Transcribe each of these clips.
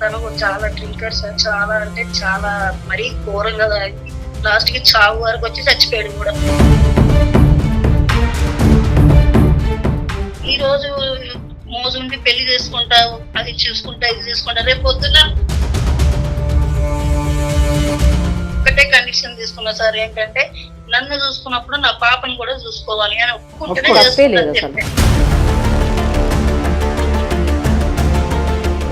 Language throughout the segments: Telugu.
తను చాలా డ్రింకర్ సార్. చాలా అంటే చాలా మరీ ఘోరంగా తాగి లాస్ట్ కి చావు వరకు వచ్చి చచ్చిపోయాడు కూడా. ఈ రోజు మోజుండి పెళ్లి చేసుకుంటావు, అది చూసుకుంటా, ఇది చూసుకుంటా. రేపు పొద్దున ఒకటే కండిషన్ తీసుకున్నా సార్, ఏంటంటే నన్ను చూసుకున్నప్పుడు నా పాపని కూడా చూసుకోవాలి అని ఒప్పుకుంటేనే చేసుకుంటా.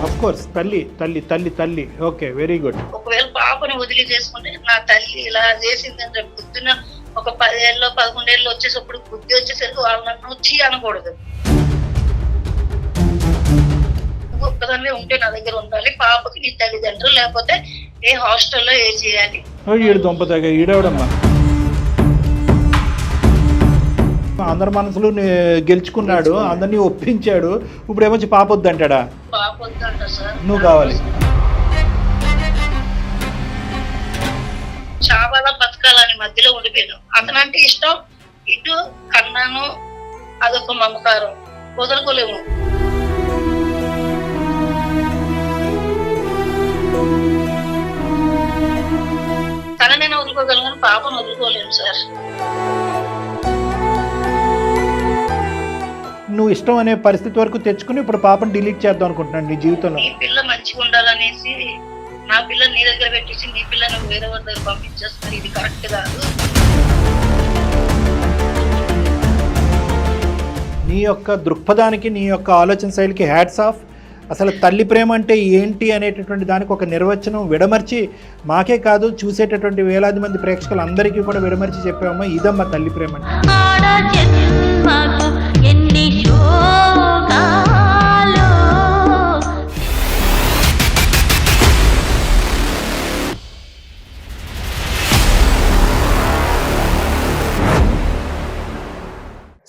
ఆఫ్ కోర్స్ తల్లి తల్లి తల్లి తల్లి. Okay, very good. ఒకవేళ పాపని వదిలి చేసుకుంటే నా తల్లి ఇలా చేసిందని రేపు పొద్దున ఒక 10 ఏళ్ళు 11 ఏళ్ళు వచ్చేసప్పుడు బుద్ధి వచ్చేసరికి వాళ్ళు నన్ను వచ్చి అనకూడదు. ఒక్కదాన్నే ఉంటే నా దగ్గర ఉండాలి, పాపకి నీ తల్లిదండ్రులు, లేకపోతే ఏ హాస్టల్లో ఏ చేయాలి. ఈడు దొంపతగా ఈడవడమ్మా. అందరి మనసులు గెలుచుకున్నాడు, అందరినీ ఒప్పించాడు. ఇప్పుడు ఏమొచ్చి పాప వద్దంటాడా? పాప వద్దంట సార్. నువ్వు కావాలి. చాలా బతకాలని మధ్యలో ఉండిపోయాను. అతనంటే ఇష్టం, ఇటు కన్నాను, అదొక మమకారం, వదులుకోలేము. తననైనా వదులుకోగలను, పాపను వదులుకోలేము సార్. నువ్వు ఇష్టం అనే పరిస్థితి వరకు తెచ్చుకుని ఇప్పుడు పాపను డిలీట్ చేద్దాం అనుకుంటున్నాను నీ జీవితంలో. నీ పిల్ల మంచిగా ఉండాలనేసి నా పిల్ల నీ దగ్గర పెట్టేసి నీ పిల్లను వేరే వారి దగ్గర పంపించేస్తారు. ఇది కరెక్ట్ కాదు. నీ యొక్క దృక్పథానికి, నీ యొక్క ఆలోచన శైలికి హ్యాట్స్ ఆఫ్. అసలు తల్లి ప్రేమ అంటే ఏంటి అనేటటువంటి దానికి ఒక నిర్వచనం విడమర్చి, మాకే కాదు చూసేటటువంటి వేలాది మంది ప్రేక్షకులు అందరికీ కూడా విడమర్చి చెప్పామమ్మా, ఇదమ్మా తల్లి ప్రేమ అంటే.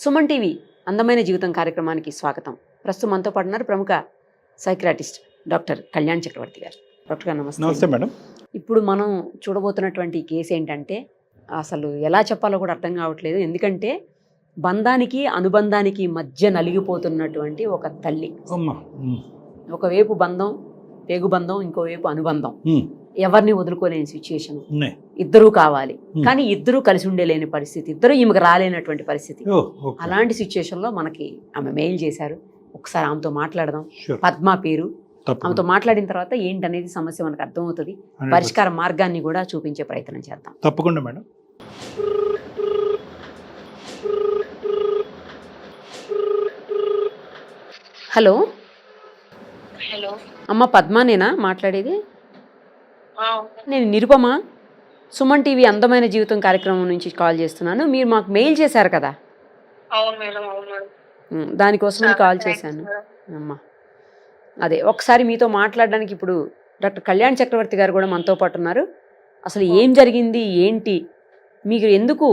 సుమన్ టీవీ అందమైన జీవితం కార్యక్రమానికి స్వాగతం. ప్రస్తుతం మనతో పాటున్నారు ప్రముఖ సైకియాట్రిస్ట్ డాక్టర్ కళ్యాణ్ చక్రవర్తి గారు. డాక్టర్ గారు నమస్తే. నమస్తే మేడం. ఇప్పుడు మనం చూడబోతున్నటువంటి కేసు ఏంటంటే అసలు ఎలా చెప్పాలో కూడా అర్థం కావట్లేదు. ఎందుకంటే బంధానికి అనుబంధానికి మధ్య నలిగిపోతున్నటువంటి ఒక తల్లి. ఒకవైపు బంధం, పేగు బంధం, ఇంకోవైపు అనుబంధం. ఎవరిని వదులుకోలేని సిచ్యుయేషన్. ఇద్దరూ కావాలి కానీ ఇద్దరూ కలిసి ఉండలేని పరిస్థితి, ఇద్దరు ఈమెకు రాలేనటువంటి పరిస్థితి. అలాంటి సిచ్యుయేషన్ లో మనకి ఆమె మెయిల్ చేశారు. ఒకసారి ఆమెతో మాట్లాడదాం. పద్మ పేరు. ఆమెతో మాట్లాడిన తర్వాత ఏంటనేది సమస్య మనకు అర్థమవుతుంది. పరిష్కార మార్గాన్ని కూడా చూపించే ప్రయత్నం చేద్దాం. తప్పకుండా మేడం. హలో. హలో అమ్మ పద్మనేనా మాట్లాడేది? నేను నిరుపమ, సుమన్ టీవీ అందమైన జీవితం కార్యక్రమం నుంచి కాల్ చేస్తున్నాను. మీరు మాకు మెయిల్ చేశారు కదా? అవును మేడం. అవును మేడం. దానికోసం కాల్ చేశాను అమ్మా. అదే ఒకసారి మీతో మాట్లాడడానికి ఇప్పుడు డాక్టర్ కళ్యాణ్ చక్రవర్తి గారు కూడా మనతో పాటు ఉన్నారు. అసలు ఏం జరిగింది, ఏంటి, మీకు ఎందుకు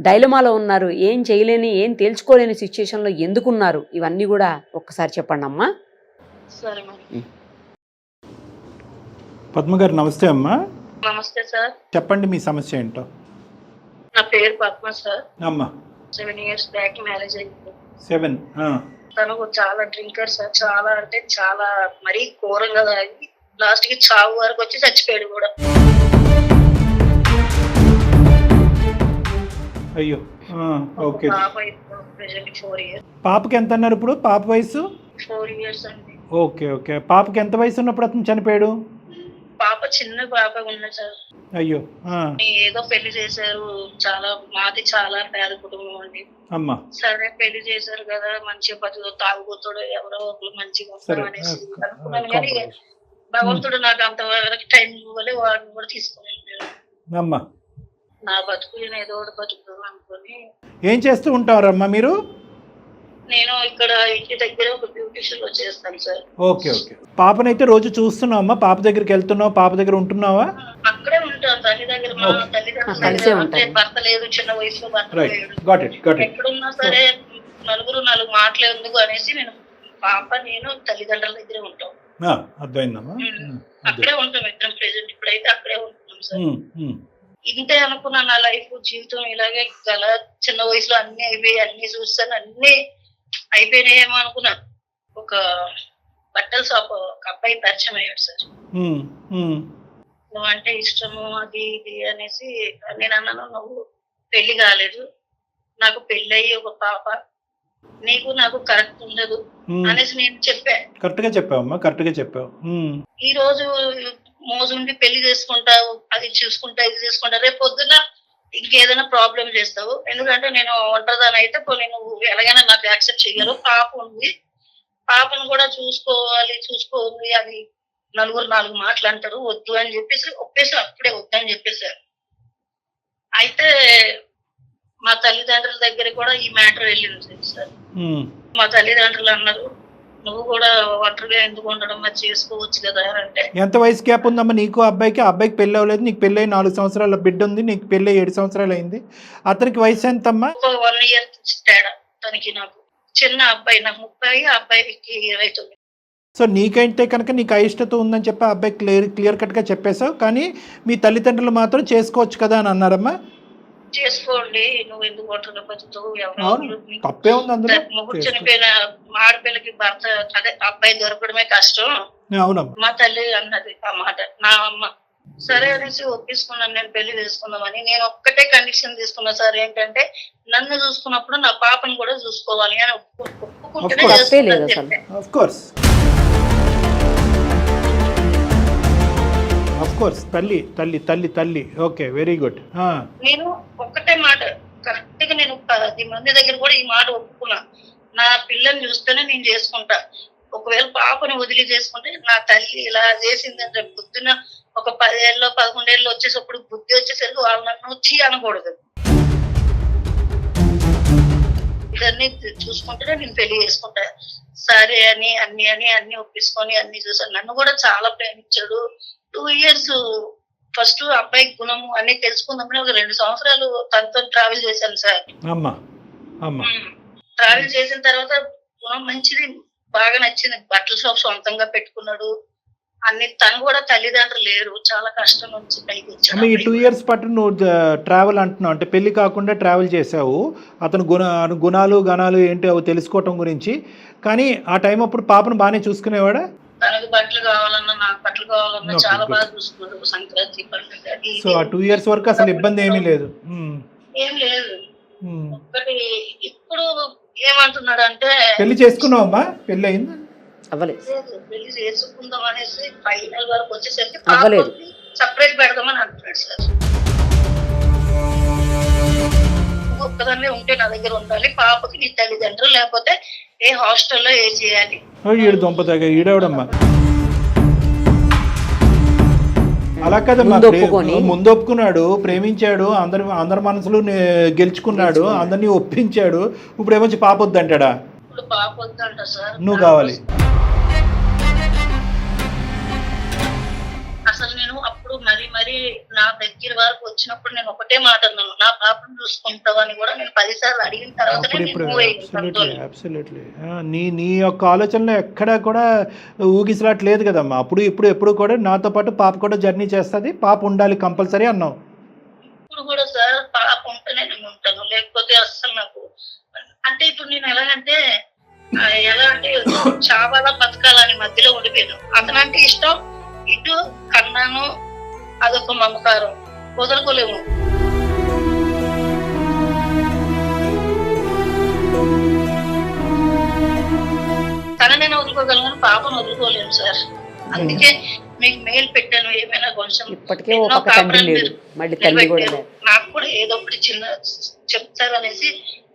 డైలమాలో ఉన్నారు, ఏం చేయలేని, ఏం తేల్చుకోలేని సిచ్యుయేషన్లో ఎందుకున్నారు, ఇవన్నీ కూడా ఒక్కసారి చెప్పండి అమ్మా. సరే మేడం. పద్మ గారు నమస్తే అమ్మా. నమస్తే సార్. చెప్పండి మీ సమస్య ఏంటో. నా పేరు పద్మ సార్. అమ్మా. 7 years బ్యాక్ మ్యారేజ్ అయింది. 7. తను చాలా డ్రింకర్ సార్. చాలా అంటే చాలా మరీ ఘోరంగా తాగి లాస్ట్ కి చావు వరకు వచ్చి చచ్చిపోయాడు కూడా. అయ్యో. ఓకే. పాప 4 years. పాపకి ఎంత అన్నారు ఇప్పుడు? పాప వయసు 4 years అండి. Okay okay. పాపకి ఎంత వయసు ఉన్నప్పుడు అతను చనిపోయాడు? పాప చిన్న పాప ఉన్నది సార్. అయ్యో. ఏదో పెళ్లి చేశారు. మాది చాలా పేద కుటుంబం అండి. అమ్మా. సరే పెళ్లి చేశారు కదా, మంచిగా బతుకు, తాగుబోతుడు ఎవరో ఒకరు మంచిగా వస్తాం అనేసి అనుకున్నాను. కానీ భగవంతుడు నాకు అంతవరకు టైం ఇవ్వలే, వాడిని కూడా తీసుకుని అమ్మా నా బతుకు నేను ఏదో ఒకటి బతుకుతాను అనుకుని. ఏం చేస్తూ ఉంటారమ్మా మీరు? నేను ఇక్కడ ఇంటి దగ్గర ఒక బ్యూటిషియన్ లో చేస్తాను సార్. Okay okay. పాపనైతే రోజు చూస్తున్నావమ్మా? పాప దగ్గరికి వెళ్తున్నావా? పాప దగ్గర ఉంటున్నావా? అక్కడే ఉంటాను తల్లి దగ్గర. మా తల్లిదండ్రులు అంటే భర్త లేదు, చిన్న వయసులో భర్త లేడు. ఎక్కడున్నా సరే నలుగురు మాటలు ఎందుకు అనేసి నేను పాప నేను తల్లిదండ్రుల దగ్గరే ఉంటాం. అర్థమైందమ్మా. అక్కడే ఉంటాం ఇద్దరం ప్రెసెంట్. ఇప్పుడైతే అక్కడే ఉంటున్నాం సార్. ఇంతే అనుకున్నా నా లైఫ్ జీవితం ఇలాగే గల. చిన్న వయసులో అన్ని అయిపోయి, అన్ని చూస్తాను, అన్ని అయిపోయినాయేమో అనుకున్నా. ఒక బట్టల షాప్ ఒక అబ్బాయి పరిచయం అయ్యాడు సార్. నువ్వంటే ఇష్టము అది ఇది అనేసి నేను అన్నాను, నువ్వు పెళ్లి కాలేదు, నాకు పెళ్లి అయ్యి ఒక పాప, నీకు నాకు కరెక్ట్ ఉండదు అనేసి నేను చెప్పా. కరెక్ట్ గా చెప్పావమ్మా, కరెక్ట్ గా చెప్పావు. ఈ రోజు మోజుండి పెళ్లి చేసుకుంటావు, అది చూసుకుంటా ఇది చేసుకుంటా, రేపు పొద్దున ఇంకేదైనా ప్రాబ్లం చేస్తావు. ఎందుకంటే నేను ఒంటరిదాన్ని అయితే పోనీ నువ్వు ఎలాగైనా నాకు యాక్సెప్ట్ చెయ్యరు, పాప ఉంది, పాపను కూడా చూసుకోవాలి, అది నలుగురు నాలుగు మాటలు అంటారు, వద్దు అని చెప్పేసి ఒప్పేసి అప్పుడే వద్దని చెప్పేశారు. అయితే మా తల్లిదండ్రుల దగ్గర కూడా ఈ మ్యాటర్ వెళ్ళింది సార్. మా తల్లిదండ్రులు అన్నారు, నువ్వు కూడా ఒంటరిగా ఎందుకు ఉండడం, మరి చేసుకోవచ్చు కదా అంటే. ఎంత వయసు గ్యాప్ ఉందమ్మా నీకు అబ్బాయికి? అబ్బాయికి పెళ్లి అవ్వలేదు, నీకు పెళ్లి 4 సంవత్సరాల బిడ్డ ఉంది, నీకు పెళ్లి 7 సంవత్సరాలు అయింది. అతనికి వయసు ఎంతమ్మా? 1 year తేడా తనకి నాకు. చిన్న అబ్బాయి, నాకు 30, ఆ అబ్బాయికి 29. సో నీకైతే కనుక నీకు అయిష్టత ఉందని చెప్పి ఆ అబ్బాయి క్లియర్ కట్ గా చెప్పేశావు, కానీ మీ తల్లిదండ్రులు మాత్రం చేసుకోవచ్చు కదా అని అన్నారమ్మా. చేసుకోండి, నువ్వు ఎందుకు ఒంటరిగా బతుకుతావు, తప్పే ఉంది అందులో. ముగ్గురు చనిపోయిన ఆడపిల్లకి భర్త అదే అబ్బాయి దొరకడమే కష్టం. అవునమ్మా. మా తల్లి అన్నది ఆ మాట, నా అమ్మ. సరే అనేసి ఒప్పించుకున్నాను నేను పెళ్లి చేసుకుందామని. నేను ఒక్కటే కండిషన్ తీసుకున్నా సార్, ఏంటంటే నన్ను చూసుకున్నప్పుడు నా పాపను కూడా చూసుకోవాలి అని ఒప్పుకుంటేనే తల్లి తల్లి తల్లి తల్లి. Okay, very good. నేను ఒక్కటే మాట కరెక్ట్ గా నేను 10 మంది దగ్గర కూడా ఈ మాట ఒప్పుకున్నా, నా పిల్లని చూస్తేనే నేను చేసుకుంటా. ఒకవేళ పాపని వదిలి చేసుకుంటే నా తల్లి ఇలా చేసిందంటే పొద్దున ఒక 10 ఏళ్ళు 11 ఏళ్ళు వచ్చేసప్పుడు బుద్ధి వచ్చేసరికి వాళ్ళు నన్ను వచ్చి అనకూడదు. ఇదన్నీ చూసుకుంటేనే నేను పెళ్లి చేసుకుంటా. సరే అని అన్ని ఒప్పించుకొని అన్ని చూసాను. నన్ను కూడా చాలా ప్రేమించాడు. 2 years ఫస్ట్ అబ్బాయి గుణము అన్ని తెలుసుకుందామని ఒక 2 సంవత్సరాలు తనతో ట్రావెల్ చేశాను సార్. ట్రావెల్ చేసిన తర్వాత గుణం మంచిది, బాగా నచ్చింది. బట్టల షాప్ సొంతంగా పెట్టుకున్నాడు అన్ని. తను కూడా తల్లిదండ్రులు లేరు, చాలా కష్టం నుంచి పైకి వచ్చాడు. ఈ 2 years పాటు నువ్వు ట్రావెల్ అంటున్నావు అంటే పెళ్లి కాకుండా ట్రావెల్ చేసావు, అతను గుణాలు గణాలు ఏంటి అవి తెలుసుకోవటం గురించి. కానీ ఆ టైం అప్పుడు పాపను బాగానే చూసుకునేవాడా? తనకు బట్టలు కావాలన్నా నాకు బట్టలు కావాలన్నా చాలా బాగా చూసుకున్నాడు. సంక్రాంతి పండుగ. సో ఆ 2 years వరకు అసలు ఇబ్బంది ఏమీ లేదు? ఏం లేదు. ఒక్కటి ఇప్పుడు ఏమంటున్నాడు అంటే, పెళ్లి చేసుకున్నావమ్మా? పెళ్లి అయింది? అవ్వలేదు. పెళ్లి చేసుకుందాం అనేసి ఫైనల్ వరకు వచ్చేసరికి సపరేట్ పెడదామని అంటున్నాడు సార్. ఒక్కదాన్నే ఉంటే నా దగ్గర ఉండాలి, పాపకి నీ తల్లిదండ్రులు లేకపోతే ఏ హాస్టల్లో ఏ చేయాలి. ఈడవడమ్మా అలా కదమ్మా, ముందు ఒప్పుకున్నాడు, ప్రేమించాడు, అందరి మనసులు గెలుచుకున్నాడు, అందరినీ ఒప్పించాడు. ఇప్పుడు ఏమొచ్చి పాప వద్దంటాడా? ఇప్పుడు పాప వద్దంట సార్, నువ్వు కావాలి. అసలు నేను అప్పుడు మరి నా దగ్గర వరకు వచ్చినప్పుడు నేను ఒకటే మాట అన్నాను, నా పాపను చూసుకుంటావని కూడా నేను 10 సార్లు అడిగిన తర్వాత నీ యొక్క ఆలోచనలో ఎక్కడా కూడా ఊగిసలాట్ లేదు కదమ్మా. అప్పుడు ఎప్పుడు కూడా నాతో పాటు పాప కూడా జర్నీ చేస్తుంది, పాప ఉండాలి కంపల్సరీ అన్నావు. ఇప్పుడు కూడా సార్ పాప ఉంటేనే నేను ఉంటాను, లేకపోతే అస్సలు నాకు అంటే ఇప్పుడు నేను ఎలా అంటే చావాలా బతకాలని మధ్యలో ఉండిపోయాను. అతనంటే ఇష్టం, ఇటు కన్నాను, అదొక మమకారం, వదులుకోలేము. తననైనా వదులుకోగలను, పాపను వదులుకోలేము సార్. అందుకే మీకు మెయిల్ పెట్టాను, ఏమైనా కొంచెం నాకు కూడా ఏదో ఒకటి చిన్న చెప్తారనేసి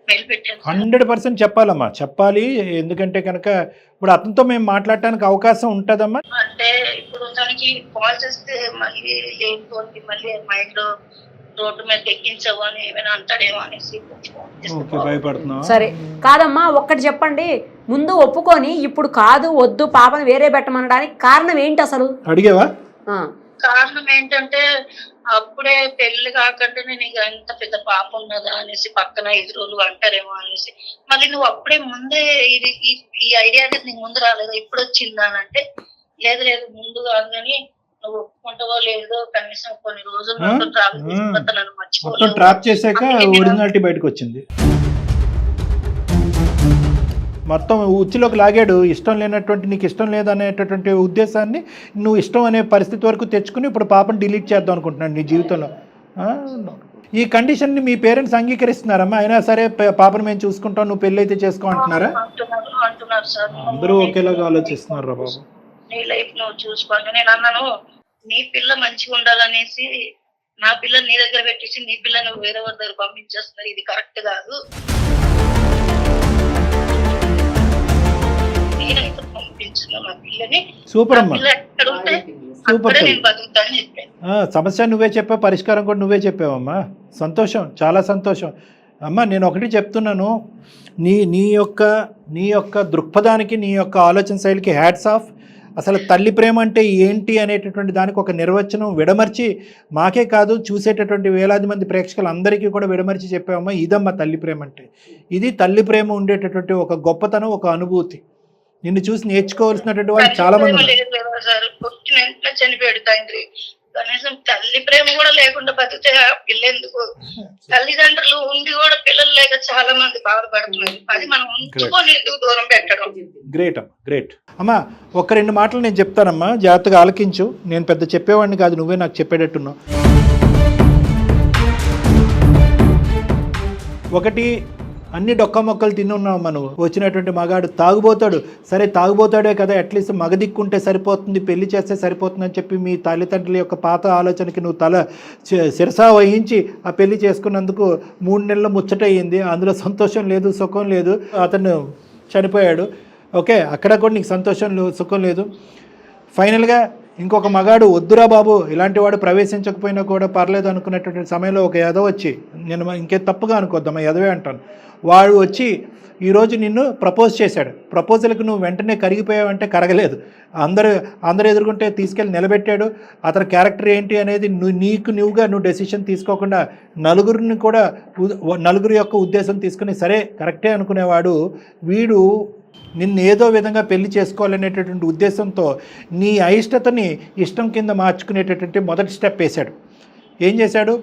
మెయిల్ పెట్టాను. 100% చెప్పాలమ్మా, చెప్పాలి. ఎందుకంటే కనుక ఇప్పుడు అతనితో మేము మాట్లాడటానికి అవకాశం ఉంటుందమ్మా. అంటే ఇప్పుడు తనకి కాల్ చేస్తే మళ్ళీ లేకపోతే మళ్ళీ మైండ్ రోడ్డు మీద ఎక్కించవు అని ఏమైనా అంటాడేమో అనేసి భయపడుతున్నా. సరే కాదమ్మా, ఒక్కటి చెప్పండి, ముందు ఒప్పుకొని ఇప్పుడు కాదు వద్దు పాపను వేరే పెట్టమనడానికి కారణం ఏంటి అసలు అడిగేవా? కారణం ఏంటంటే అప్పుడే పెళ్లి కాకుండా నీకు ఎంత పెద్ద పాప ఉన్నదా అనేసి పక్కన ఎదురులు అంటారేమో అనేసి, మళ్ళీ నువ్వు అప్పుడే ముందే ఈ ఐడియా అనేది నీకు ముందు రాలేదు, ఇప్పుడు వచ్చిందా అని అంటే లేదు ముందు కాదు కానీ నువ్వు ఒప్పుకుంటావో లేదో కనీసం కొన్ని రోజులు నన్ను మర్చిపోలేదు. ట్రాప్ చేశాక ఒరిజినాలిటీ బయటకు వచ్చింది. మొత్తం ఉచ్చులోకి లాగాడు. ఇష్టం లేనటువంటి, నీకు ఇష్టం లేదనేటటువంటి ఉద్దేశాన్ని నువ్వు ఇష్టం అనే పరిస్థితి వరకు తెచ్చుకుని ఇప్పుడు పాపను డిలీట్ చేద్దాం అనుకుంటున్నాను నీ జీవితంలో. ఈ కండిషన్ని మీ పేరెంట్స్ అంగీకరిస్తున్నారమ్మా? అయినా సరే పాపను మేము చూసుకుంటాం, నువ్వు పెళ్ళి అయితే చేసుకో అంటున్నారా? అంటున్నారు సార్. అందరూ ఒకేలాగా ఆలోచిస్తున్నారు రా బాబు. నీ లైఫ్ నువ్వు చూసుకోండి. నేను అన్నాను, నీ పిల్ల మంచిగా ఉండాలనేసి నా పిల్ల నీ దగ్గర పెట్టేసి నీ పిల్ల నువ్వు వేరే వారి దగ్గర పంపించేస్తున్నారు, ఇది కరెక్ట్ కాదు. నేనైతే పంపించిన నా పిల్లని. సూపర్ అమ్మా, ఎక్కడ ఉంటే సూపర్. నేను బతుకుతాను చెప్పాను. సమస్య నువ్వే చెప్పావు, పరిష్కారం కూడా నువ్వే చెప్పావమ్మా. సంతోషం, చాలా సంతోషం అమ్మా. నేను ఒకటి చెప్తున్నాను, నీ యొక్క దృక్పథానికి, నీ యొక్క ఆలోచన శైలికి హ్యాట్స్ ఆఫ్. అసలు తల్లి ప్రేమ అంటే ఏంటి అనేటటువంటి దానికి ఒక నిర్వచనం విడమర్చి, మాకే కాదు చూసేటటువంటి వేలాది మంది ప్రేక్షకులందరికీ కూడా విడమర్చి చెప్పామమ్మా. ఇదమ్మా తల్లి ప్రేమ అంటే. ఇది తల్లి ప్రేమ ఉండేటటువంటి ఒక గొప్పతనం, ఒక అనుభూతి. నిన్ను చూసి నేర్చుకోవాల్సినటువంటి వాళ్ళు చాలా మంది ఉన్నారు. చనిపోయాడు తండ్రి, కనీసం తల్లి ప్రేమ కూడా లేకుండా బతికితే పిల్లెందుకు? తల్లిదండ్రులు ఉండి కూడా పిల్లలు లేక చాలా మంది బాధపడుతున్నారు. అది మనం ఉంచుకొని ఎందుకు దూరం పెట్టడం? గ్రేట్ అమ్మా, గ్రేట్ అమ్మా. ఒక 2 మాటలు నేను చెప్తానమ్మా, జాగ్రత్తగా ఆలకించు. నేను పెద్ద చెప్పేవాడిని కాదు, నువ్వే నాకు చెప్పేటట్టున్నావు. ఒకటి, అన్ని డొక్క మొక్కలు తిన్నున్నావు నువ్వు. వచ్చినటువంటి మగాడు తాగుబోతాడు, సరే తాగుబోతాడే కదా, అట్లీస్ట్ మగ దిక్కుంటే సరిపోతుంది, పెళ్లి చేస్తే సరిపోతుందని చెప్పి మీ తల్లిదండ్రుల యొక్క పాత ఆలోచనకి నువ్వు శిరసా వహించి ఆ పెళ్లి చేసుకున్నందుకు 3 నెలలు ముచ్చటయ్యింది. అందులో సంతోషం లేదు, సుఖం లేదు. అతను చనిపోయాడు, ఓకే, అక్కడ కూడా నీకు సంతోషం సుఖం లేదు. ఫైనల్గా ఇంకొక మగాడు, వద్దురా బాబు ఇలాంటి వాడు ప్రవేశించకపోయినా కూడా పర్లేదు అనుకున్నటువంటి సమయంలో ఒక ఎదవ వచ్చి, నేను ఇంకే తప్పుగా అనుకోద్దమ్మా, ఎదవే అంటాను, వాడు వచ్చి ఈరోజు నిన్ను ప్రపోజ్ చేశాడు. ప్రపోజల్కి నువ్వు వెంటనే కరిగిపోయావంటే కరగలేదు. అందరూ ఎదుర్కొంటే తీసుకెళ్ళి నిలబెట్టాడు. అతని క్యారెక్టర్ ఏంటి అనేది నువ్వుగా డెసిషన్ తీసుకోకుండా నలుగురి యొక్క ఉద్దేశం తీసుకుని సరే కరెక్టే అనుకునేవాడు వీడు నిన్ను ఏదో విధంగా పెళ్లి చేసుకోవాలనేటటువంటి ఉద్దేశంతో నీ అయిష్టతని ఇష్టం కింద మార్చుకునేటటువంటి మొదటి స్టెప్ వేశాడు. ఏం చేశాడు?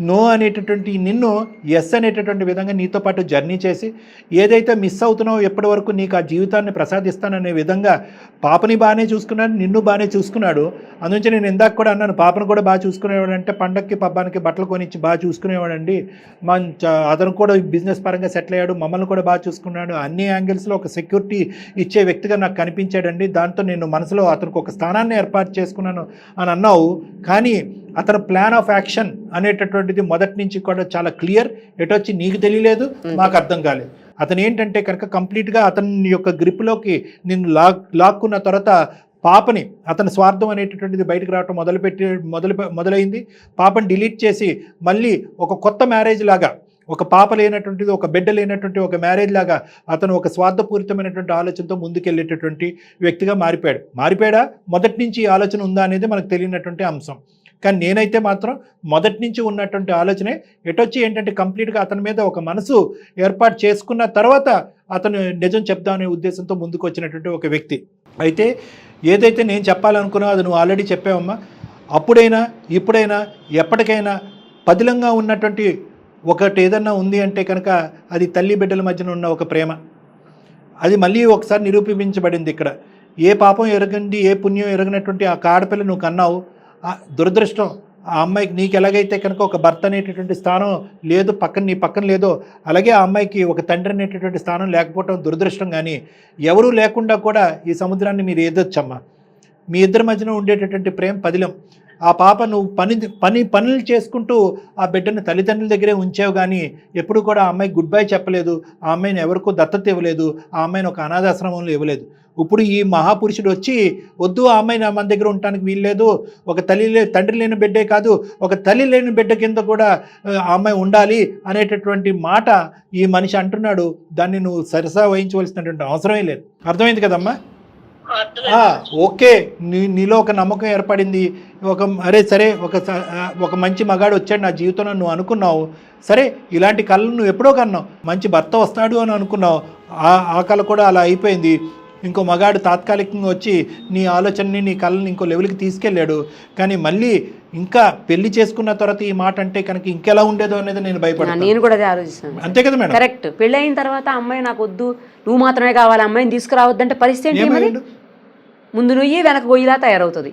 నో అనేటటువంటి నిన్ను ఎస్ అనేటటువంటి విధంగా నీతో పాటు జర్నీ చేసి ఏదైతే మిస్ అవుతున్నావో ఎప్పటి వరకు నీకు ఆ జీవితాన్ని ప్రసాదిస్తాననే విధంగా పాపని బాగానే చూసుకున్నాడు, నిన్ను బాగానే చూసుకున్నాడు. అందుంచి నేను ఇందాక కూడా అన్నాను, పాపను కూడా బాగా చూసుకునేవాడంటే పండక్కి పబ్బానికి బట్టలు కొనిచ్చి బాగా చూసుకునేవాడండి. అతను కూడా బిజినెస్ పరంగా సెటిల్ అయ్యాడు, మమ్మల్ని కూడా బాగా చూసుకున్నాడు, అన్ని యాంగిల్స్లో ఒక సెక్యూరిటీ ఇచ్చే వ్యక్తిగా నాకు కనిపించాడండి. దాంతో నేను మనసులో అతనికి ఒక స్థానాన్ని ఏర్పాటు చేసుకున్నాను అని అన్నావు. కానీ అతను ప్లాన్ ఆఫ్ యాక్షన్ అనేటటువంటిది మొదటి నుంచి కూడా చాలా క్లియర్. ఎటొచ్చి నీకు తెలియలేదు, మాకు అర్థం కాలేదు. అతను ఏంటంటే కనుక కంప్లీట్గా అతని యొక్క గ్రిప్లోకి నిన్ను లాక్కున్న తర్వాత పాపని, అతని స్వార్థం అనేటటువంటిది బయటకు రావటం మొదలైంది. పాపని డిలీట్ చేసి మళ్ళీ ఒక కొత్త మ్యారేజ్ లాగా, ఒక పాప లేనటువంటిది, ఒక బిడ్డ లేనటువంటి ఒక మ్యారేజ్ లాగా అతను ఒక స్వార్థపూరితమైనటువంటి ఆలోచనతో ముందుకెళ్ళేటటువంటి వ్యక్తిగా మారిపోయాడా? మొదటి నుంచి ఈ ఆలోచన ఉందా అనేది మనకు తెలియనటువంటి అంశం. కానీ నేనైతే మాత్రం మొదటి నుంచి ఉన్నటువంటి ఆలోచనే ఎటొచ్చి ఏంటంటే కంప్లీట్గా అతని మీద ఒక మనసు ఏర్పాటు చేసుకున్న తర్వాత అతను నిజం చెప్దామనే ఉద్దేశంతో ముందుకు వచ్చినటువంటి ఒక వ్యక్తి. అయితే ఏదైతే నేను చెప్పాలనుకున్నా అది నువ్వు ఆల్రెడీ చెప్పావమ్మా. అప్పుడైనా ఇప్పుడైనా ఎప్పటికైనా పదిలంగా ఉన్నటువంటి ఒకటి ఏదన్నా ఉంది అంటే కనుక అది తల్లి బిడ్డల మధ్యన ఉన్న ఒక ప్రేమ. అది మళ్ళీ ఒకసారి నిరూపించబడింది ఇక్కడ. ఏ పాపం ఎరగండి, ఏ పుణ్యం ఎరగనటువంటి ఆ ఆడపిల్ల నువ్వు కన్నావు. దురదృష్టం ఆ అమ్మాయికి, నీకు ఎలాగైతే కనుక ఒక భర్త అనేటటువంటి స్థానం లేదు, నీ పక్కన లేదో అలాగే ఆ అమ్మాయికి ఒక తండ్రి అనేటటువంటి స్థానం లేకపోవడం దురదృష్టం. కానీ ఎవరూ లేకుండా కూడా ఈ సముద్రాన్ని మీరు ఎదొచ్చమ్మా. మీ ఇద్దరి మధ్యన ఉండేటటువంటి ప్రేమ పదిలం. ఆ పాప నువ్వు పనులు చేసుకుంటూ ఆ బిడ్డను తల్లిదండ్రుల దగ్గరే ఉంచావు, కానీ ఎప్పుడు కూడా ఆ అమ్మాయికి గుడ్ బై చెప్పలేదు, ఆ అమ్మాయిని ఎవరికో దత్తత ఇవ్వలేదు, ఆ అమ్మాయిని ఒక అనాథాశ్రమంలో ఇవ్వలేదు. ఇప్పుడు ఈ మహాపురుషుడు వచ్చి వద్దు ఆ అమ్మాయి మన దగ్గర ఉండటానికి వీల్లేదు, ఒక తండ్రి లేని బిడ్డే కాదు, ఒక తల్లి లేని బిడ్డ కింద కూడా ఆ అమ్మాయి ఉండాలి అనేటటువంటి మాట ఈ మనిషి అంటున్నాడు. దాన్ని నువ్వు సరసా వహించవలసినటువంటి అవసరమే లేదు. అర్థమైంది కదమ్మా? ఓకే, నీలో ఒక నమ్మకం ఏర్పడింది. సరే ఒక మంచి మగాడు వచ్చాడు నా జీవితంలో నువ్వు అనుకున్నావు. సరే ఇలాంటి కళలు నువ్వు ఎప్పుడో కన్నావు. మంచి భర్త వస్తాడు అని అనుకున్నావు, ఆ కళ కూడా అలా అయిపోయింది. ఇంకో మగాడు తాత్కాలికంగా వచ్చి నీ ఆలోచనని నీ కళ్ళని ఇంకో లెవెల్కి తీసుకెళ్ళాడు. కానీ మళ్ళీ ఇంకా పెళ్లి చేసుకున్న తర్వాత ఈ మాట అంటే కనుక ఇంకెలా ఉండేదో అనేది నేను భయపడ్డాను. నేను కూడా అదే ఆలోచిస్తాను. అంతే కదా మేడం? కరెక్ట్. పెళ్ళి అయిన తర్వాత అమ్మాయి నాకు వద్దు, నువ్వు మాత్రమే కావాలి, అమ్మాయిని తీసుకురావద్దంటే పరిస్థితి ఏంటి? మరి ముందు నువ్వు వెనక గొయ్యిలా తయారవుతుంది.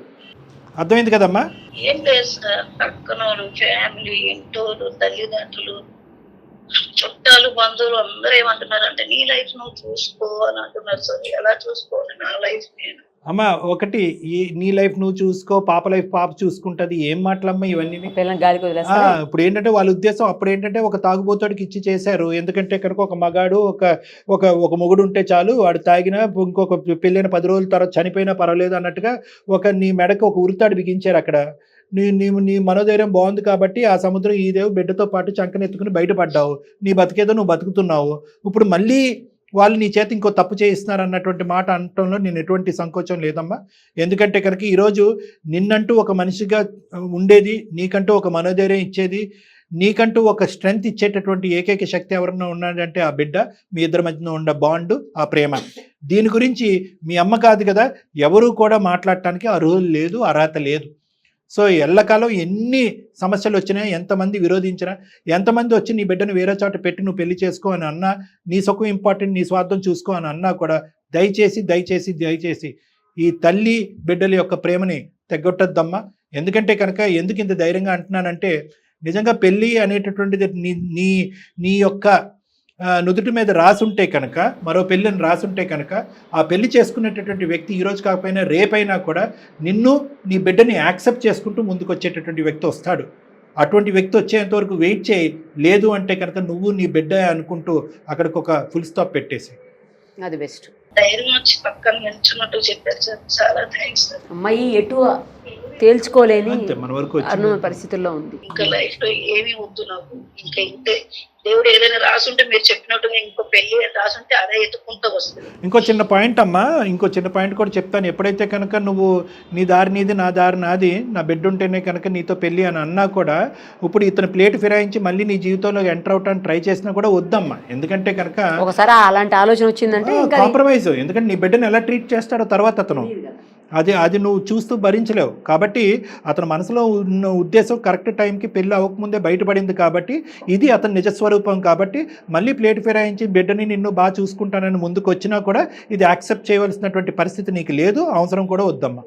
అర్థమైంది కదమ్మా? ఏం లేదు సార్, పక్కన ఫ్యామిలీ, ఇంటోళ్ళు, తల్లిదండ్రులు, చుట్టాలు, బంధువులు అందరూ ఏమంటున్నారంటే నీ లైఫ్ నువ్వు చూసుకో అని అంటున్నారు సార్. ఎలా చూసుకోవాలి నా లైఫ్ నేను? అమ్మ ఒకటి, నీ లైఫ్ నువ్వు చూసుకో, పాప లైఫ్ పాప చూసుకుంటది, ఏం మాటలమ్మా ఇవన్నీ? గాలికి వదిలేస్తా. ఇప్పుడు ఏంటంటే వాళ్ళ ఉద్దేశం అప్పుడు ఏంటంటే ఒక తాగుబోతాడికి ఇచ్చి చేశారు. ఎందుకంటే కనుక ఒక మగాడు ఒక మొగుడు ఉంటే చాలు, వాడు తాగినా ఇంకొక పెళ్ళైన 10 రోజుల తర్వాత చనిపోయినా పర్వాలేదు అన్నట్టుగా నీ మెడకు ఒక ఉరితాడు బిగించారు అక్కడ. నీ మనోధైర్యం బాగుంది కాబట్టి ఆ సముద్రం ఈదేవు బిడ్డతో పాటు చంకనెత్తుకుని బయటపడ్డావు. నీ బతికేదో నువ్వు బతుకుతున్నావు. ఇప్పుడు మళ్ళీ వాళ్ళు నీ చేతి ఇంకో తప్పు చేయిస్తున్నారు అన్నటువంటి మాట అనటంలో నేను ఎటువంటి సంకోచం లేదమ్మా. ఎందుకంటే కనుక ఈరోజు నిన్నంటూ ఒక మనిషిగా ఉండేది, నీకంటూ ఒక మనోధైర్యం ఇచ్చేది, నీకంటూ ఒక స్ట్రెంగ్త్ ఇచ్చేటటువంటి ఏకైక శక్తి ఎవరన్నా ఉన్నాడంటే ఆ బిడ్డ, మీ ఇద్దరి మధ్యన ఉన్న బాండు, ఆ ప్రేమ. దీని గురించి మీ అమ్మ కాదు కదా, ఎవరూ కూడా మాట్లాడటానికి అర్హులు లేదు, అర్హత లేదు. సో ఎల్లకాలం ఎన్ని సమస్యలు వచ్చినా, ఎంతమంది విరోధించినా, ఎంతమంది వచ్చి నీ బిడ్డను వేరే చోట పెట్టి నువ్వు పెళ్లి చేసుకో అని అన్నా, నీ సుఖం ఇంపార్టెంట్, నీ స్వార్థం చూసుకో అని అన్నా కూడా దయచేసి ఈ తల్లి బిడ్డల యొక్క ప్రేమని తెగొట్టద్దమ్మా. ఎందుకంటే కనుక ఎందుకు ఇంత ధైర్యంగా అంటున్నానంటే, నిజంగా పెళ్ళి అనేటటువంటిది నీ యొక్క నుదుటి మీద రాసుంటే కనుక, మరో పెళ్ళిని రాసుంటే కనుక, ఆ పెళ్లి చేసుకునేటటువంటి వ్యక్తి ఈరోజు కాకపోయినా రేపైనా కూడా నిన్ను, నీ బిడ్డని యాక్సెప్ట్ చేసుకుంటూ ముందుకు వచ్చేటటువంటి వ్యక్తి వస్తాడు. అటువంటి వ్యక్తి వచ్చేంత వరకు వెయిట్ చేయి. లేదు అంటే కనుక నువ్వు నీ బిడ్డ అనుకుంటూ అక్కడికి ఒక ఫుల్ స్టాప్ పెట్టేసి. అది బెస్ట్. ధైర్యం వచ్చి పక్కన నిల్చున్నట్టు చెప్పారు సార్, చాలా థ్యాంక్స్ సార్. అమ్మాయి ఎటు తేల్చుకోలేని మన వరకు పరిస్థితుల్లో ఉంది. ఇంకా లైఫ్ లో ఏమీ వద్దు నాకు, ఇంకా ఇంతే. దేవుడు ఏదైనా రాసుంటే మీరు చెప్పినట్టుగా ఇంకో పెళ్లి రాసుంటే అదే ఎత్తుకుంటూ వస్తుంది. ఇంకో చిన్న పాయింట్ అమ్మా, ఇంకో చిన్న పాయింట్ కూడా చెప్తాను. ఎప్పుడైతే కనుక నువ్వు నీ దారి నీది, నా దారి నాది, నా బిడ్డ ఉంటేనే కనుక నీతో పెళ్ళి అని అన్నా కూడా, ఇప్పుడు ఇతను ప్లేట్ ఫిరాయించి మళ్ళీ నీ జీవితంలో ఎంటర్ అవటానికి ట్రై చేసినా కూడా వద్దమ్మా. ఎందుకంటే కనుక ఒకసారి అలాంటి ఆలోచన వచ్చిందంటే కాంప్రమైజ్. ఎందుకంటే నీ బిడ్డను ఎలా ట్రీట్ చేస్తాడో తర్వాత అతను అది నువ్వు చూస్తూ భరించలేవు. కాబట్టి అతని మనసులో ఉన్న ఉద్దేశం కరెక్ట్ టైంకి పెళ్ళి అవ్వకముందే బయటపడింది. కాబట్టి ఇది అతని నిజస్వరూపం. కాబట్టి మళ్ళీ ప్లేట్ ఫిరాయించి బిడ్డని నిన్ను బాగా చూసుకుంటానని ముందుకు వచ్చినా కూడా ఇది యాక్సెప్ట్ చేయవలసినటువంటి పరిస్థితి నీకు లేదు, అవసరం కూడా వద్దమ్మా.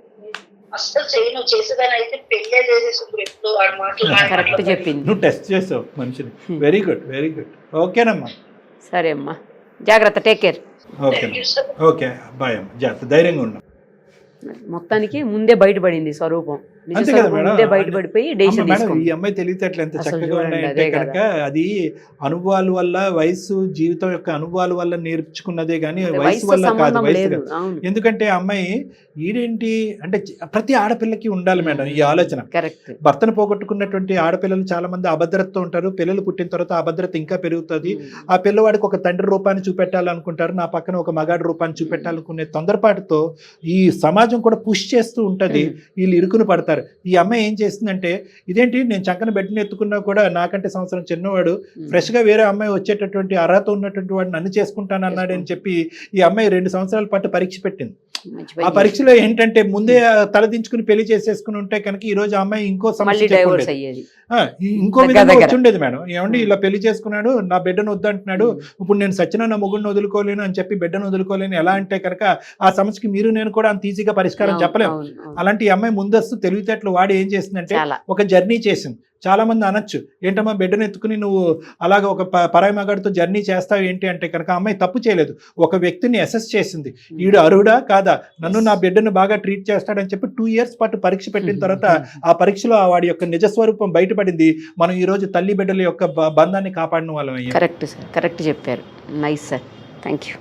అసలు చేయను, చేసేదాని అయితే పెళ్ళే చేసేసి ఎప్పుడు వాడు మాటలు చెప్పింది. నువ్వు టెస్ట్ చేసావు మనిషిని. Very good. ఓకేనమ్మా. సరే అమ్మా, జాగ్రత్త, టేక్ కేర్. ఓకే బాయ్ అమ్మా, జాగ్రత్త, ధైర్యంగా ఉన్నాం. మొత్తానికి ముందే బయటపడింది స్వరూపం, ముందే బయటపడిపోయి డెసిషన్ తీసుకుంది. ఈ అమ్మాయి తెలివితేటలు ఎంత చక్కగా ఉన్నాయంటే కనుక అది అనుభవాల వల్ల, వయసు, జీవితం యొక్క అనుభవాల వల్ల నేర్చుకున్నదే కానీ వయసు వల్ల కాదు. వయసు ఎందుకంటే అమ్మాయి ఈడేంటి అంటే ప్రతి ఆడపిల్లకి ఉండాలి మేడం ఈ ఆలోచన. భర్తను పోగొట్టుకున్నటువంటి ఆడపిల్లలు చాలా మంది అభద్రతతో ఉంటారు. పిల్లలు పుట్టిన తర్వాత అభద్రత ఇంకా పెరుగుతుంది. ఆ పిల్లవాడికి ఒక తండ్రి రూపాన్ని చూపెట్టాలనుకుంటారు, నా పక్కన ఒక మగాడి రూపాన్ని చూపెట్టాలనుకునే తొందరపాటుతో ఈ సమాజం కూడా పుష్ చేస్తూ ఉంటది. వీళ్ళు ఇరుకును పడతారు. ఈ అమ్మాయి ఏం చేస్తుందంటే, ఇదేంటి నేను చక్కన బెడ్ని ఎత్తుకున్నా కూడా నాకంటే సంవత్సరం చిన్నవాడు ఫ్రెష్ గా వేరే అమ్మాయి వచ్చేటటువంటి అర్హత ఉన్నటువంటి వాడు నన్ను చేసుకుంటానన్నాడని చెప్పి ఈ అమ్మాయి 2 సంవత్సరాల పాటు పరీక్ష పెట్టింది. ఆ పరీక్షలో ఏంటంటే ముందే తలదించుకుని పెళ్లి చేసేసుకుని ఉంటే కనుక ఈ రోజు అమ్మాయి ఇంకో సమస్య ఇంకో విధంగా వచ్చి ఉండేది మేడం. ఏమండి ఇలా పెళ్లి చేసుకున్నాడు, నా బిడ్డను వద్దంటున్నాడు, ఇప్పుడు నేను సచిన నా మొగుడిని వదులుకోలేను అని చెప్పి బిడ్డను వదులుకోలేను ఎలా అంటే కనుక ఆ సమస్యకి మీరు నేను కూడా అంత ఈజీగా పరిష్కారం చెప్పలేము. అలాంటి ఈ అమ్మాయి ముందస్తు తెలివితేటలు వాడి ఏం చేసిందంటే ఒక జర్నీ చేసింది. చాలా మంది అనొచ్చు, ఏంటమ్మా బిడ్డను ఎత్తుకుని నువ్వు అలాగ ఒక పరాయి మగాడితో జర్నీ చేస్తావు ఏంటి అంటే కనుక అమ్మాయి తప్పు చేయలేదు. ఒక వ్యక్తిని అసెస్ చేసింది, ఈడు అర్హుడా కాదా, నన్ను నా బిడ్డను బాగా ట్రీట్ చేస్తాడని చెప్పి 2 years పాటు పరీక్ష పెట్టిన తర్వాత ఆ పరీక్షలో వాడి యొక్క నిజస్వరూపం బయటపడింది. మనం ఈ రోజు తల్లి బిడ్డల యొక్క బంధాన్ని కాపాడిన వాళ్ళం. కరెక్ట్ సార్, కరెక్ట్ చెప్పారు. Nice sir, thank you.